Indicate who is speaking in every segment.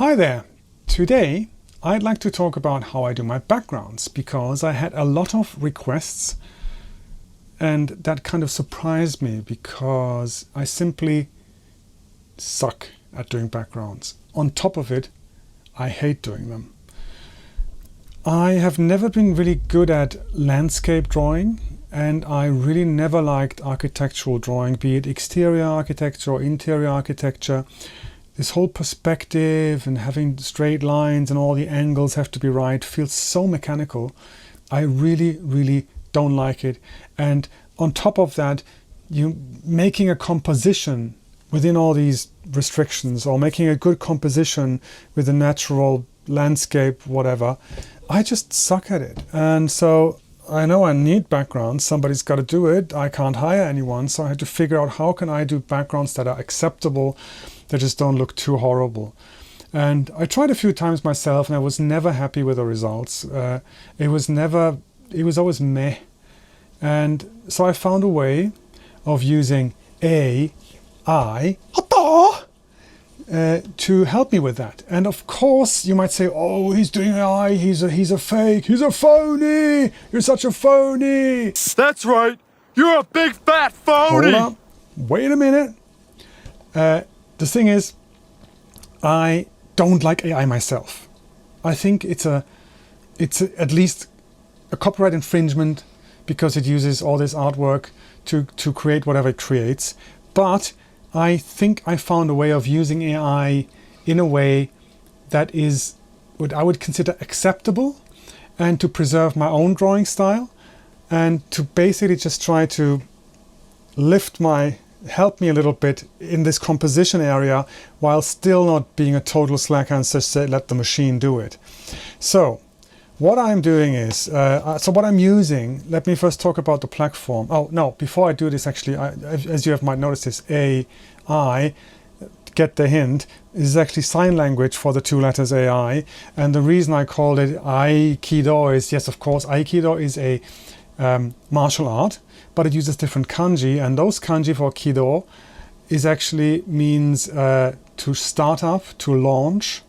Speaker 1: Hi there! Today I'd like to talk about how I do my backgrounds, because I had a lot of requests and that kind of surprised me because I simply suck at doing backgrounds. On top of it, I hate doing them. I have never been really good at landscape drawing, and I really never liked architectural drawing, be it exterior architecture or interior architecture. This whole perspective and having straight lines and all the angles have to be right feels so mechanical. I really don't like it. And on top of that, you making a composition within all these restrictions, or making a good composition with a natural landscape, whatever, I just suck at it. And so I know I need backgrounds. Somebody's got to do it. I can't hire anyone, so I had to figure out how can I do backgrounds that are acceptable, that just don't look too horrible. And I tried a few times myself, and I was never happy with the results. It was always meh. And so I found a way of using AI to help me with that. And of course you might say, oh, he's doing AI, he's a fake, he's a phony, you're such a phony.
Speaker 2: That's right, you're a big fat phony.
Speaker 1: Hold up, wait a minute. The thing is, I don't like AI myself. I think it's at least a copyright infringement, because it uses all this artwork to create whatever it creates. But I think I found a way of using AI in a way that is what I would consider acceptable, and to preserve my own drawing style, and to basically just try to help me a little bit in this composition area, while still not being a total slacker and just say, let the machine do it. So what I'm doing is, so what I'm using, let me first talk about the platform. Oh no, before I do this, actually, as you might notice, this AI, get the hint, is actually sign language for the two letters AI. And the reason I called it Aikido is, yes, of course, Aikido is a martial art, but it uses different kanji, and those kanji for Kido is actually means to start up, to launch,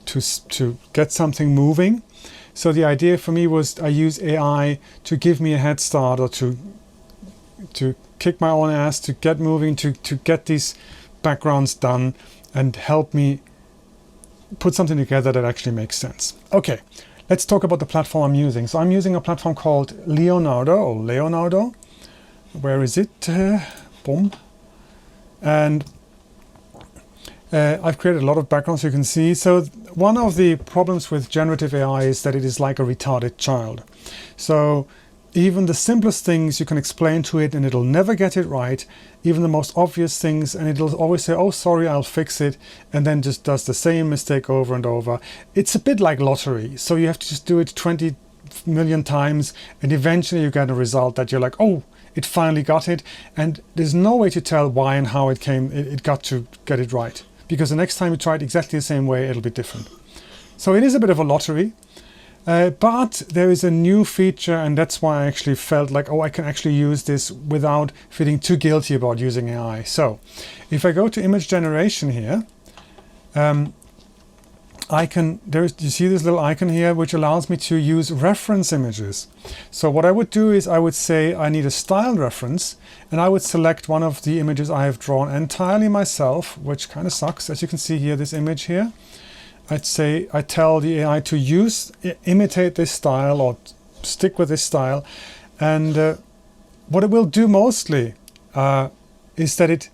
Speaker 1: to get something moving. So the idea for me was I use AI to give me a head start, or to kick my own ass, to get moving, to get these backgrounds done and help me put something together that actually makes sense. Okay, let's talk about the platform I'm using. So I'm using a platform called Leonardo. Where is it? Boom. And I've created a lot of backgrounds, you can see. So one of the problems with generative AI is that it is like a retarded child. So even the simplest things you can explain to it and it'll never get it right. Even the most obvious things, and it'll always say, oh sorry, I'll fix it, and then just does the same mistake over and over. It's a bit like lottery. So you have to just do it 20 million times, and eventually you get a result that you're like, oh, it finally got it. And there's no way to tell why and how it got to get it right, because the next time you try it exactly the same way, it'll be different. So it is a bit of a lottery, but there is a new feature, and that's why I actually felt like, oh, I can actually use this without feeling too guilty about using AI. So if I go to image generation here, you see this little icon here, which allows me to use reference images. So what I would do is I would say I need a style reference, and I would select one of the images I have drawn entirely myself, which kind of sucks. As you can see here, this image here, I tell the AI to imitate this style, or stick with this style. And what it will do mostly is that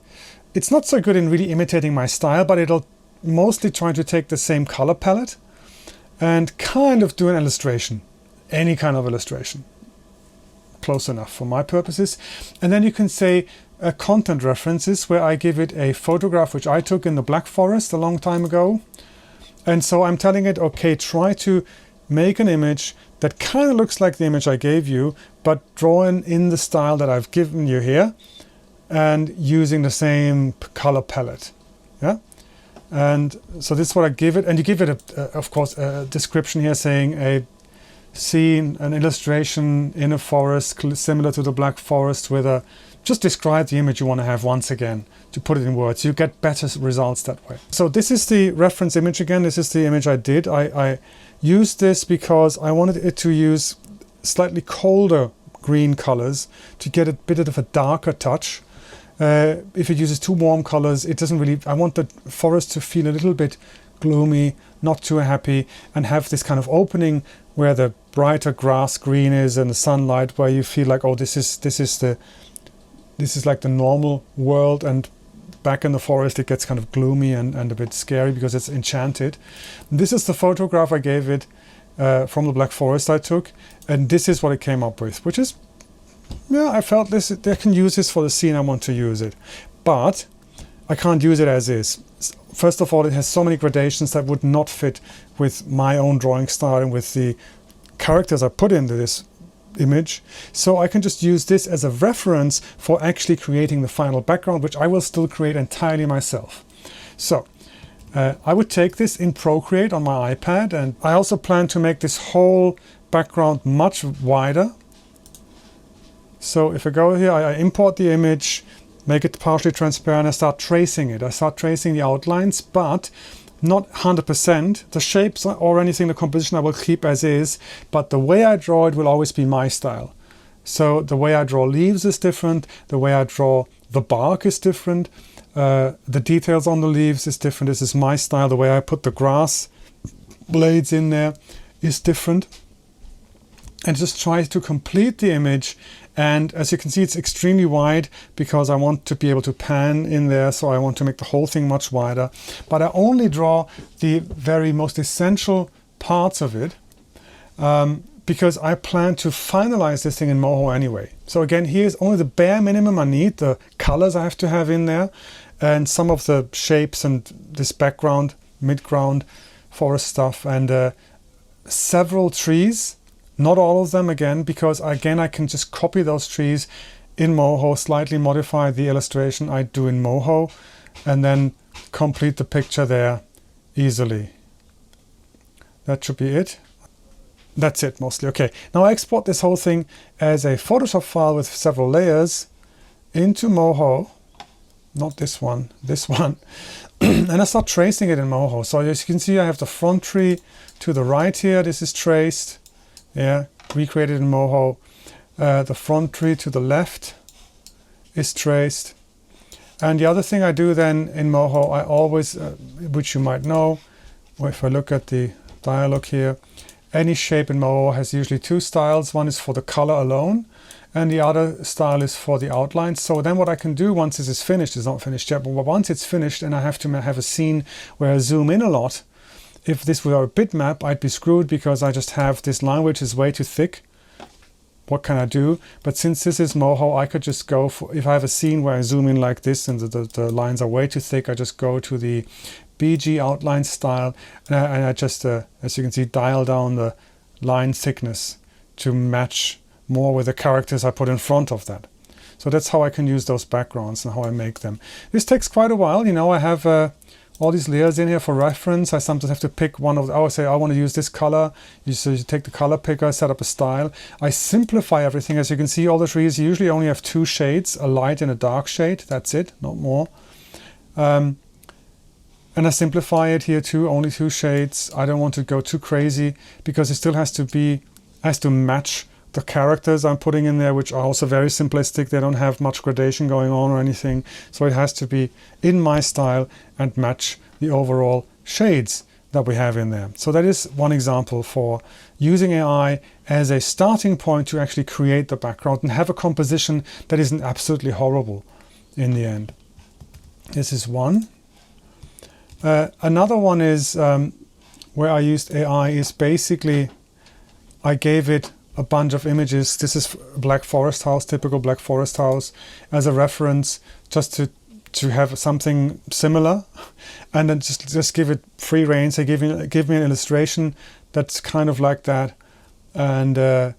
Speaker 1: it's not so good in really imitating my style, but it'll mostly try to take the same color palette and kind of do an illustration, any kind of illustration, close enough for my purposes. And then you can say content references, where I give it a photograph which I took in the Black Forest a long time ago. And so I'm telling it, okay, try to make an image that kind of looks like the image I gave you, but drawn in the style that I've given you here, and using the same color palette. Yeah. And so this is what I give it, and you give it of course a description here saying a scene, an illustration in a forest similar to the Black Forest, with a just describe the image you want to have once again, to put it in words. You get better results that way. So this is the reference image again. This is the image I did. I used this because I wanted it to use slightly colder green colors to get a bit of a darker touch. If it uses too warm colors, it doesn't really, I want the forest to feel a little bit gloomy, not too happy, and have this kind of opening where the brighter grass green is and the sunlight, where you feel like, oh, this is like the normal world, and back in the forest it gets kind of gloomy and a bit scary because it's enchanted. This is the photograph I gave it from the Black Forest I took, and this is what it came up with, which is, yeah, I felt this, I can use this for the scene I want to use it, but I can't use it as is. First of all, it has so many gradations that would not fit with my own drawing style and with the characters I put into this image. So I can just use this as a reference for actually creating the final background, which I will still create entirely myself. So I would take this in Procreate on my iPad, and I also plan to make this whole background much wider. So if I go here, I import the image, make it partially transparent, I start tracing it. I start tracing the outlines, but not 100%. The shapes or anything, the composition I will keep as is, but the way I draw it will always be my style. So the way I draw leaves is different, the way I draw the bark is different, the details on the leaves is different. This is my style. The way I put the grass blades in there is different. And just try to complete the image. And as you can see, it's extremely wide because I want to be able to pan in there, so I want to make the whole thing much wider. But I only draw the very most essential parts of it because I plan to finalize this thing in Moho anyway. So again, here's only the bare minimum I need, the colors I have to have in there, and some of the shapes and this background, midground, forest stuff, and several trees. Not all of them again, because again I can just copy those trees in Moho, slightly modify the illustration I do in Moho, and then complete the picture there easily. That should be it. That's it mostly. Okay, now I export this whole thing as a Photoshop file with several layers into Moho. Not this one, this one. And I start tracing it in Moho. So as you can see, I have the front tree to the right here. This is traced. Yeah, recreated in Moho. The front tree to the left is traced. And the other thing I do then in Moho, I always, which you might know, or if I look at the dialog here, any shape in Moho has usually two styles. One is for the color alone, and the other style is for the outlines. So then what I can do once this is finished, it's not finished yet, but once it's finished and I have to have a scene where I zoom in a lot, if this were a bitmap, I'd be screwed because I just have this line which is way too thick. What can I do? But since this is Moho, I could just go for, if I have a scene where I zoom in like this and the lines are way too thick, I just go to the BG outline style, and I just, as you can see, dial down the line thickness to match more with the characters I put in front of that. So that's how I can use those backgrounds and how I make them. This takes quite a while. You know, I have all these layers in here for reference. I sometimes have to pick one of the, I say I want to use this color. So you take the color picker, set up a style. I simplify everything. As you can see, all the trees usually only have two shades, a light and a dark shade. That's it, not more. And I simplify it here too, only two shades. I don't want to go too crazy because it still has to match the characters I'm putting in there, which are also very simplistic. They don't have much gradation going on or anything. So it has to be in my style and match the overall shades that we have in there. So that is one example for using AI as a starting point to actually create the background and have a composition that isn't absolutely horrible in the end. This is one. Another one is where I used AI is basically I gave it a bunch of images. This is Black Forest house, typical Black Forest house, as a reference, just to have something similar, and then just give it free rein. Say, give me an illustration that's kind of like that, and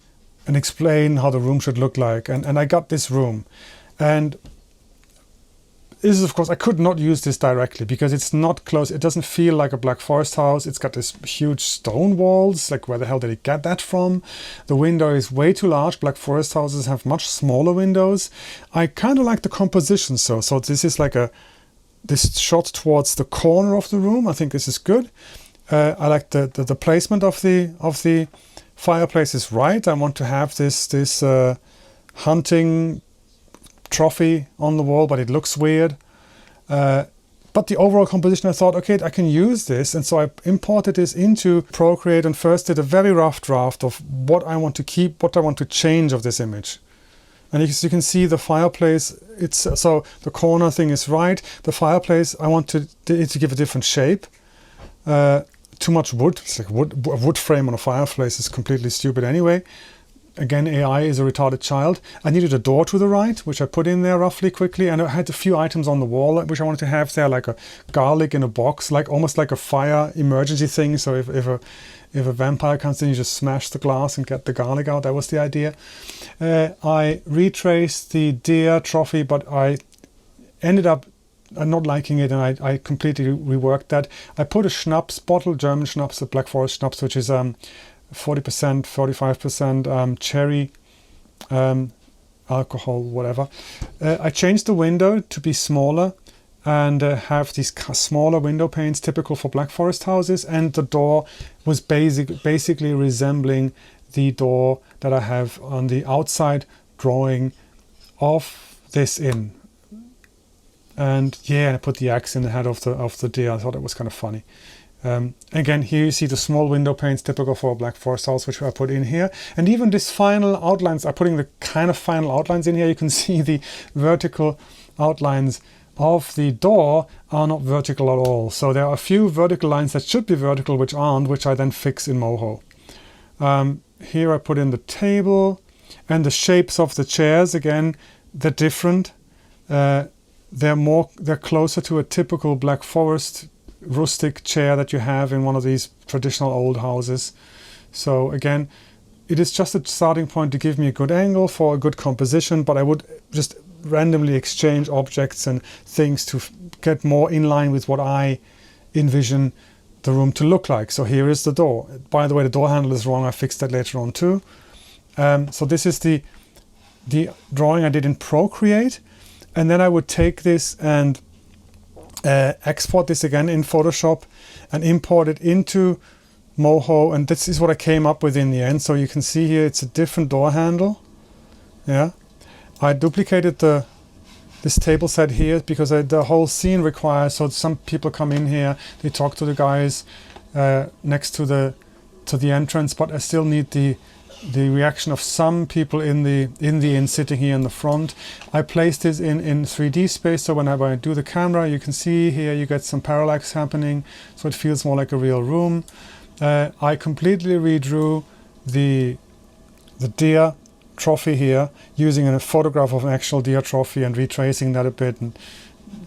Speaker 1: explain how the room should look like. And I got this room, and is, of course, I could not use this directly because it's not close. It doesn't feel like a Black Forest house. It's got this huge stone walls. Like, where the hell did it get that from? The window is way too large. Black Forest houses have much smaller windows. I kind of like the composition. So this is like this shot towards the corner of the room. I think this is good. I like the placement of the fireplace is right. I want to have this hunting trophy on the wall, but it looks weird. But the overall composition, I thought, okay, I can use this. And so I imported this into Procreate and first did a very rough draft of what I want to keep, what I want to change of this image. And as you can see, the fireplace, so the corner thing is right. The fireplace, I want it to give a different shape. Too much wood. It's like a wood frame on a fireplace is completely stupid anyway. Again, AI is a retarded child. I needed a door to the right, which I put in there roughly quickly. And I had a few items on the wall, which I wanted to have there, like a garlic in a box, like almost like a fire emergency thing. So if a vampire comes in, you just smash the glass and get the garlic out. That was the idea. I retraced the deer trophy, but I ended up not liking it, and I completely reworked that. I put a schnapps bottle, German schnapps, a Black Forest schnapps, which is 40%, 45% cherry alcohol, whatever. I changed the window to be smaller and have these smaller window panes typical for Black Forest houses, and the door was basically resembling the door that I have on the outside drawing of this inn. And yeah, I put the axe in the head of the deer. I thought it was kind of funny. Again, here you see the small window panes typical for a Black Forest house, which I put in here. And even this final outlines, I'm putting the kind of final outlines in here. You can see the vertical outlines of the door are not vertical at all. So there are a few vertical lines that should be vertical, which aren't, which I then fix in Moho. Here I put in the table and the shapes of the chairs. Again, they're different. They're closer to a typical Black Forest rustic chair that you have in one of these traditional old houses. So again, it is just a starting point to give me a good angle for a good composition, but I would just randomly exchange objects and things to get more in line with what I envision the room to look like. So here is the door. By the way, the door handle is wrong. I fixed that later on too. So this is the drawing I did in Procreate. And then I would take this and export this again in Photoshop and import it into Moho. And this is what I came up with in the end. So you can see here it's a different door handle. Yeah, I duplicated this table set here because the whole scene requires, so some people come in here, they talk to the guys next to the entrance, but I still need the reaction of some people in the inn sitting here in the front. I placed this in 3D space, so whenever I do the camera, you can see here you get some parallax happening, so it feels more like a real room. I completely redrew the deer trophy here using a photograph of an actual deer trophy and retracing that a bit, and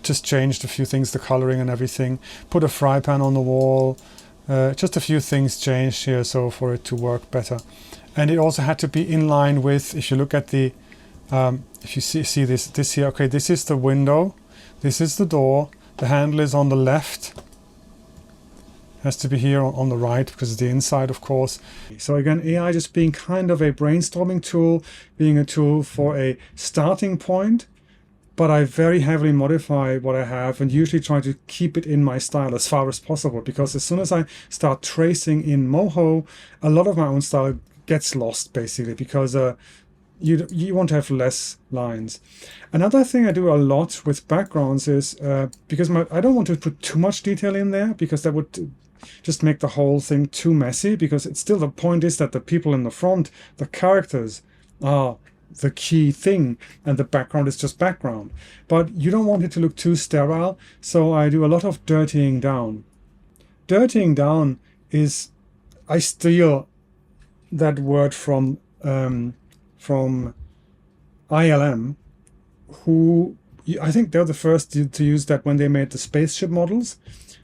Speaker 1: just changed a few things, the coloring and everything. Put a fry pan on the wall. Just a few things changed here so for it to work better. And it also had to be in line with, if you look at the, if you see this here, okay, this is the window, this is the door, the handle is on the left, has to be here on the right because it's the inside, of course. So again, AI just being kind of a brainstorming tool, being a tool for a starting point, but I very heavily modify what I have and usually try to keep it in my style as far as possible, because as soon as I start tracing in Moho, a lot of my own style gets lost basically, because you want to have less lines. Another thing I do a lot with backgrounds is because I don't want to put too much detail in there, because that would just make the whole thing too messy, because it's still, the point is that the people in the front, the characters, are the key thing and the background is just background. But you don't want it to look too sterile, so I do a lot of dirtying down. Dirtying down is, I steal that word from ILM, who I think they're the first to use that when they made the spaceship models.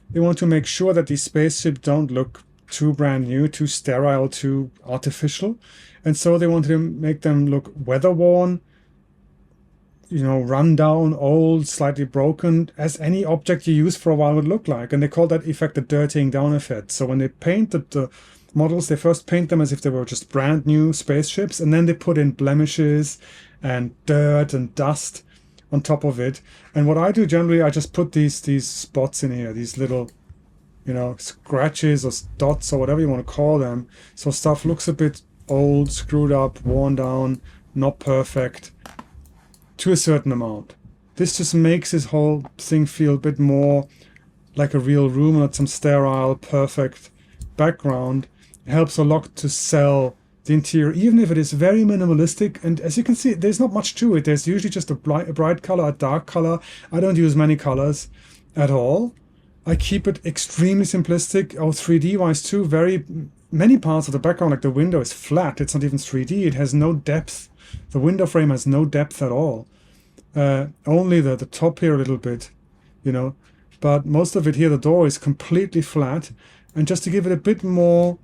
Speaker 1: They want to make sure that these spaceships don't look too brand new, too sterile, too artificial. And so they wanted to make them look weather-worn, run down, old, slightly broken, as any object you use for a while would look like. And they call that effect the dirtying down effect. So when they paint the models, they first paint them as if they were just brand new spaceships, and then they put in blemishes and dirt and dust on top of it. And what I do generally, I just put these spots in here, these little, scratches or dots or whatever you want to call them. So stuff looks a bit old, screwed up, worn down, not perfect, to a certain amount. This just makes this whole thing feel a bit more like a real room, not some sterile, perfect background. It helps a lot to sell the interior, even if it is very minimalistic. And as you can see, there's not much to it. There's usually just a bright color, a dark color. I don't use many colors at all. I keep it extremely simplistic. 3D wise too, many parts of the background, like the window, is flat. It's not even 3D. It has no depth. The window frame has no depth at all. Only the top here a little bit, but most of it here, the door is completely flat. And just to give it a bit more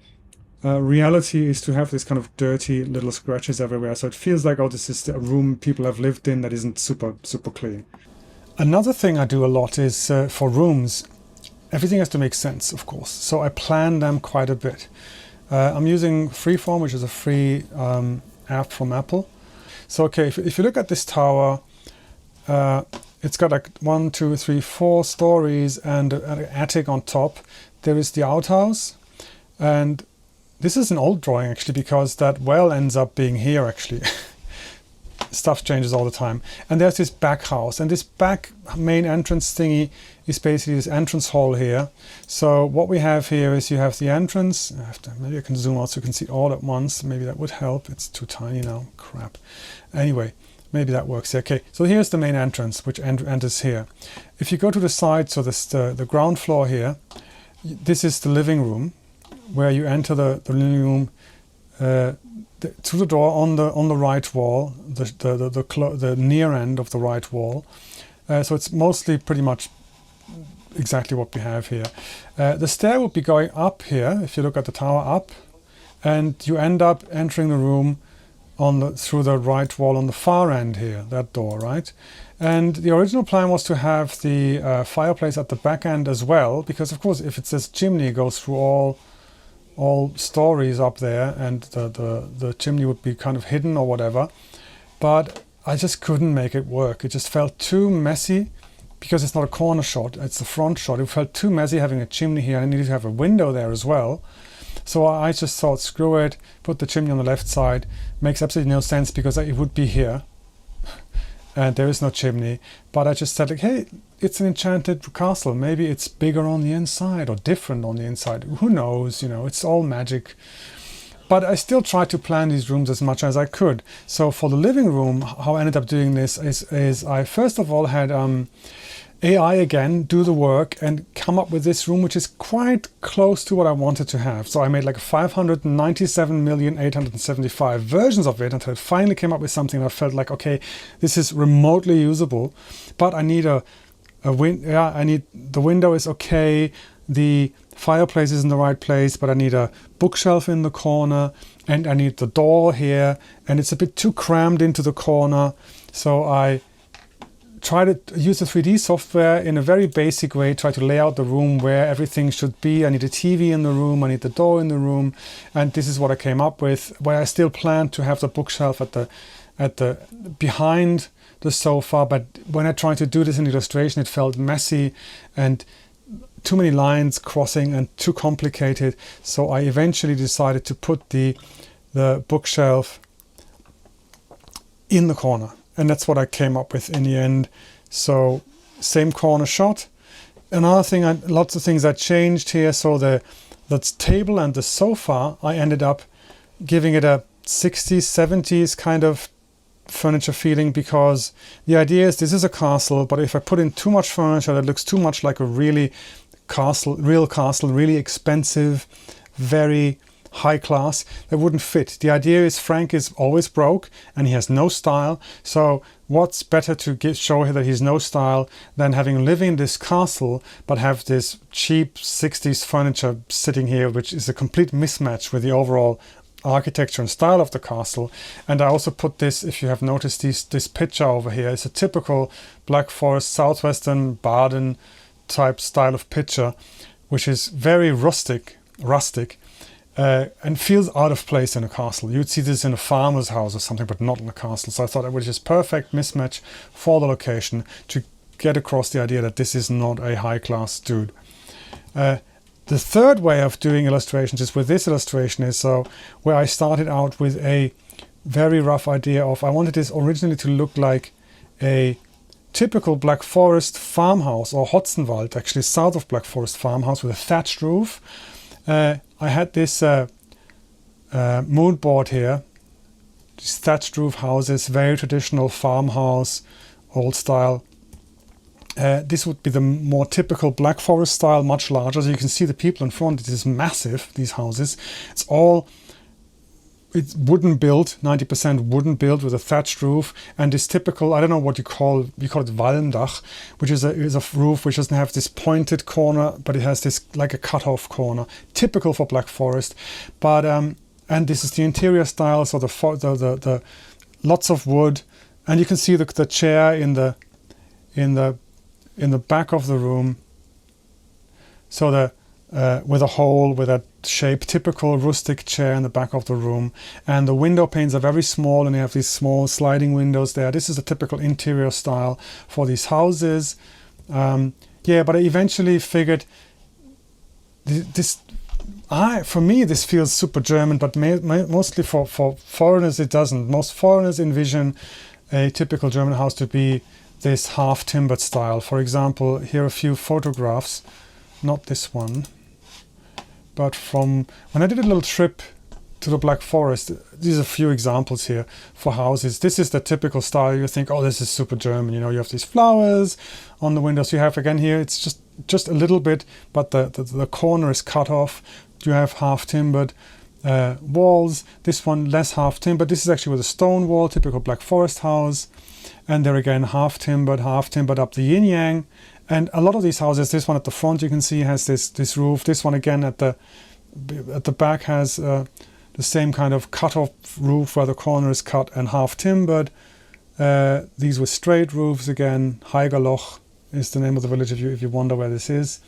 Speaker 1: reality is to have this kind of dirty little scratches everywhere. So it feels like, this is a room people have lived in that isn't super, super clean. Another thing I do a lot is for rooms, everything has to make sense, of course. So I plan them quite a bit. I'm using Freeform, which is a free app from Apple. So, okay, if you look at this tower, it's got like 1, 2, 3, 4 stories and an attic on top. There is the outhouse, and this is an old drawing actually, because that well ends up being here actually. Stuff changes all the time. And there's this back house, and this back main entrance thingy is basically this entrance hall here. So what we have here is you have the entrance. Maybe I can zoom out so you can see all at once. Maybe that would help. It's too tiny now. Crap. Anyway, maybe that works. Okay, so here's the main entrance, which enters here. If you go to the side, so this the ground floor here, this is the living room, where you enter the living room through the door on the right wall, the near end of the right wall. So it's mostly pretty much exactly what we have here. The stair would be going up here, if you look at the tower up, and you end up entering the room through the right wall on the far end here, that door, right? And the original plan was to have the fireplace at the back end as well, because of course if it says chimney, it goes through all stories up there, and the chimney would be kind of hidden or whatever. But I just couldn't make it work. It just felt too messy, because it's not a corner shot, it's the front shot. It felt too messy having a chimney here. I needed to have a window there as well. So I just thought, screw it, put the chimney on the left side. Makes absolutely no sense, because it would be here and there is no chimney. But I just said, like, hey, it's an enchanted castle. Maybe it's bigger on the inside or different on the inside. Who knows? It's all magic. But I still tried to plan these rooms as much as I could. So for the living room, how I ended up doing this is I first of all had AI again do the work and come up with this room, which is quite close to what I wanted to have. So I made like 597,875 versions of it until it finally came up with something that felt like, okay, this is remotely usable. But I need the window is okay, the fireplace is in the right place, but I need a bookshelf in the corner, and I need the door here, and it's a bit too crammed into the corner. So I try to use the 3D software in a very basic way, try to lay out the room where everything should be. I need a TV in the room, I need the door in the room, and this is what I came up with, where I still plan to have the bookshelf at the behind the sofa. But when I tried to do this in illustration, it felt messy and too many lines crossing and too complicated. So I eventually decided to put the bookshelf in the corner. And that's what I came up with in the end. So same corner shot. Another thing, lots of things I changed here. So the table and the sofa, I ended up giving it a 60s, 70s kind of furniture feeling, because the idea is this is a castle, but if I put in too much furniture, that looks too much like a real castle, really expensive, very high class, that wouldn't fit. The idea is Frank is always broke and he has no style. So what's better to show that he's no style than having lived in this castle but have this cheap 60s furniture sitting here, which is a complete mismatch with the overall architecture and style of the castle. And I also put this, if you have noticed, this picture over here. It's a typical Black Forest, southwestern Baden type style of picture, which is very rustic, and feels out of place in a castle. You'd see this in a farmer's house or something, but not in a castle. So I thought it was just perfect mismatch for the location to get across the idea that this is not a high-class dude. The third way of doing illustrations is with this illustration is so where I started out with a very rough idea of I wanted this originally to look like a typical Black Forest farmhouse, or Hotzenwald, actually south of Black Forest farmhouse with a thatched roof. I had this mood board here, these thatched roof houses, very traditional farmhouse, old style. This would be the more typical Black Forest style, much larger. So you can see the people in front. It is massive, these houses. It's wooden built, 90% wooden built with a thatched roof. And this typical, I don't know what you call it Walmdach, which is a roof which doesn't have this pointed corner, but it has this like a cut-off corner, typical for Black Forest. But and this is the interior style, so the lots of wood. And you can see the chair in the back of the room, so with a hole with a shape, typical rustic chair in the back of the room, and the window panes are very small, and you have these small sliding windows there. This is a typical interior style for these houses. But I eventually figured for me this feels super German, but mostly for foreigners it doesn't. Most foreigners envision a typical German house to be this half-timbered style. For example, here are a few photographs, not this one, but from when I did a little trip to the Black Forest. These are a few examples here for houses. This is the typical style. You think, oh, this is super German. You know, you have these flowers on the windows. You have again here, it's just a little bit, but the corner is cut off. You have half-timbered walls. This one less half-timbered. This is actually with a stone wall, typical Black Forest house. And there again, half-timbered up the yin-yang. And a lot of these houses, this one at the front you can see has this roof. This one again at the back has the same kind of cut-off roof where the corner is cut and half-timbered. These were straight roofs again. Heigerloch is the name of the village if you wonder where this is.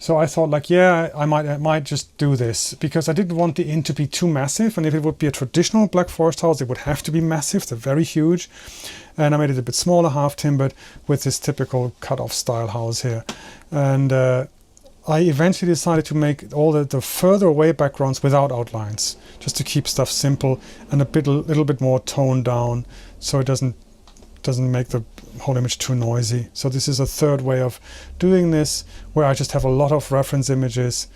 Speaker 1: So I thought, like, yeah, I might just do this because I didn't want the inn to be too massive. And if it would be a traditional Black Forest house, it would have to be massive. They're very huge. And I made it a bit smaller, half-timbered, with this typical cut-off style house here. And I eventually decided to make all the further away backgrounds without outlines, just to keep stuff simple and a little bit more toned down, so it doesn't make the whole image too noisy. So this is a third way of doing this, where I just have a lot of reference images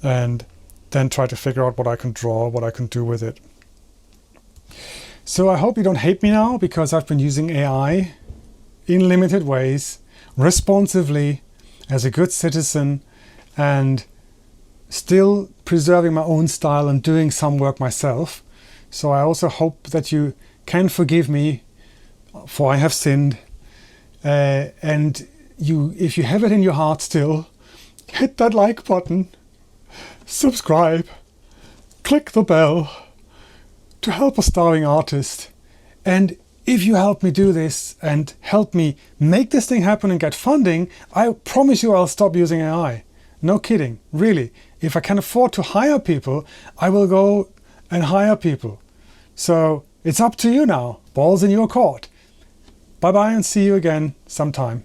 Speaker 1: and then try to figure out what I can draw, what I can do with it. So I hope you don't hate me now, because I've been using AI in limited ways, responsively, as a good citizen, and still preserving my own style and doing some work myself. So I also hope that you can forgive me, for I have sinned. And if you have it in your heart still, hit that like button, subscribe, click the bell to help a starving artist. And if you help me do this and help me make this thing happen and get funding, I promise you I'll stop using AI. No kidding, really. If I can afford to hire people, I will go and hire people. So it's up to you now. Ball's in your court. Bye-bye and see you again sometime.